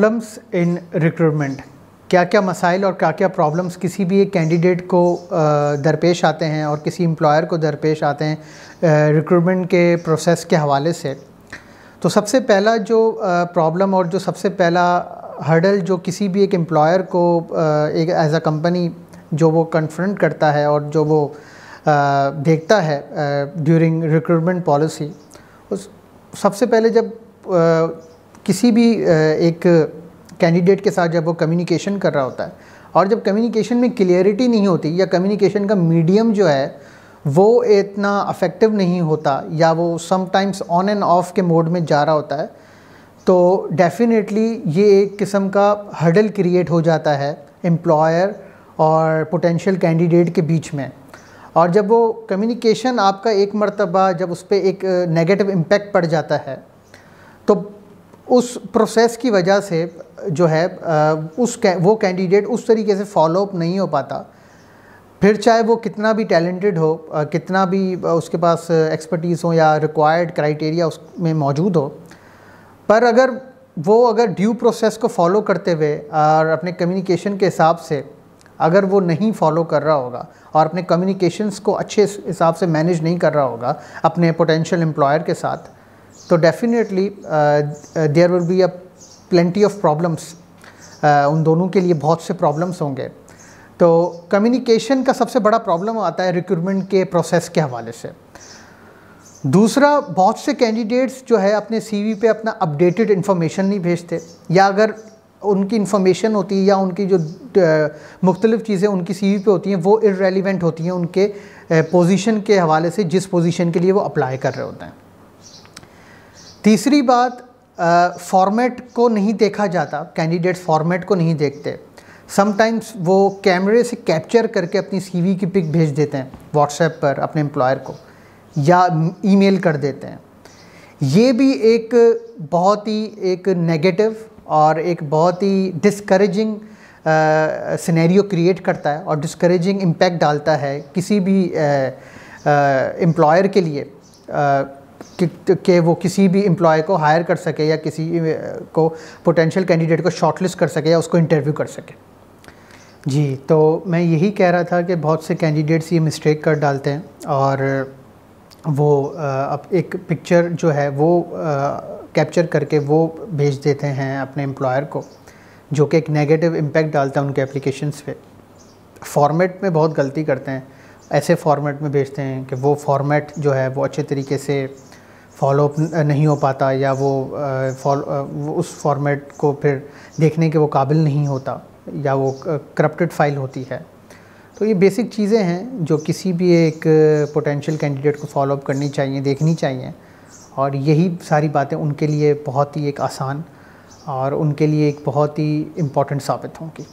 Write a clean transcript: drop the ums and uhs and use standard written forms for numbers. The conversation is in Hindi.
प्रॉब्लम्स इन रिक्रूटमेंट, क्या क्या मसाइल और क्या क्या प्रॉब्लम्स किसी भी एक कैंडिडेट को दरपेश आते हैं और किसी एम्प्लॉयर को दरपेश आते हैं रिक्रूटमेंट के प्रोसेस के हवाले से। तो सबसे पहला जो प्रॉब्लम और जो सबसे पहला हर्डल जो किसी भी एक एम्प्लॉयर को एक एज अ कंपनी जो वो कन्फ्रंट करता है और जो वो देखता है ड्यूरिंग रिक्रूटमेंट पॉलिसी, उस सबसे पहले जब किसी भी एक कैंडिडेट के साथ जब वो कम्युनिकेशन कर रहा होता है और जब कम्युनिकेशन में क्लियरिटी नहीं होती या कम्युनिकेशन का मीडियम जो है वो इतना अफेक्टिव नहीं होता या वो समटाइम्स ऑन एंड ऑफ के मोड में जा रहा होता है, तो डेफिनेटली ये एक किस्म का हर्डल क्रिएट हो जाता है एम्प्लॉयर और पोटेंशियल कैंडिडेट के बीच में। और जब वो कम्युनिकेशन आपका एक मर्तबा जब उस पर एक नेगेटिव इम्पैक्ट पड़ जाता है तो उस प्रोसेस की वजह से जो है वो कैंडिडेट उस तरीके से फॉलोअप नहीं हो पाता, फिर चाहे वो कितना भी टैलेंटेड हो, कितना भी उसके पास एक्सपर्टीज़ हो या रिक्वायर्ड क्राइटेरिया उसमें मौजूद हो, पर अगर ड्यू प्रोसेस को फॉलो करते हुए और अपने कम्युनिकेशन के हिसाब से अगर वो नहीं फॉलो कर रहा होगा और अपने कम्युनिकेशंस को अच्छे हिसाब से मैनेज नहीं कर रहा होगा अपने पोटेंशियल एम्प्लॉयर के साथ, तो definitely there will be a plenty of problems. उन दोनों के लिए बहुत से प्रॉब्लम्स होंगे। तो कम्युनिकेशन का सबसे बड़ा प्रॉब्लम आता है रिक्रूटमेंट के प्रोसेस के हवाले से। दूसरा, बहुत से कैंडिडेट्स जो है अपने सीवी पे अपना अपडेटेड इन्फॉर्मेशन नहीं भेजते, या अगर उनकी इन्फॉर्मेशन होती है या उनकी जो मुख्तलिफ़ चीज़ें उनकी सीवी पे होती हैं वो इररेलेवेंट होती हैं उनके पोजीशन के हवाले से जिस पोजीशन के लिए वो अप्लाई कर रहे होते हैं। तीसरी बात, फॉर्मेट को नहीं देखा जाता, कैंडिडेट्स फॉर्मेट को नहीं देखते। समटाइम्स वो कैमरे से कैप्चर करके अपनी सीवी की पिक भेज देते हैं व्हाट्सएप पर अपने एम्प्लॉयर को या ईमेल कर देते हैं। ये भी एक बहुत ही एक नेगेटिव और एक बहुत ही डिस्करेजिंग सिनेरियो क्रिएट करता है और डिस्करेजिंग इम्पैक्ट डालता है किसी भी एम्प्लॉयर के लिए कि वो किसी भी एम्प्लॉय को हायर कर सके या किसी को पोटेंशियल कैंडिडेट को शॉर्टलिस्ट कर सके या उसको इंटरव्यू कर सके। जी, तो मैं यही कह रहा था कि बहुत से कैंडिडेट्स ये मिस्टेक कर डालते हैं और वो अब एक पिक्चर जो है वो कैप्चर करके वो भेज देते हैं अपने एम्प्लॉयर को, जो कि एक नेगेटिव इम्पैक्ट डालता है उनके एप्लीकेशंस पे। फॉर्मेट में बहुत गलती करते हैं, ऐसे फॉर्मेट में भेजते हैं कि वो फॉर्मेट जो है वो अच्छे तरीके से फॉलोअप नहीं हो पाता या वो उस फॉर्मेट को फिर देखने के वो काबिल नहीं होता या वो करप्टेड फाइल होती है। तो ये बेसिक चीज़ें हैं जो किसी भी एक पोटेंशियल कैंडिडेट को फॉलोअप करनी चाहिए, देखनी चाहिए, और यही सारी बातें उनके लिए बहुत ही एक आसान और उनके लिए एक बहुत ही इम्पॉर्टेंट साबित होंगी।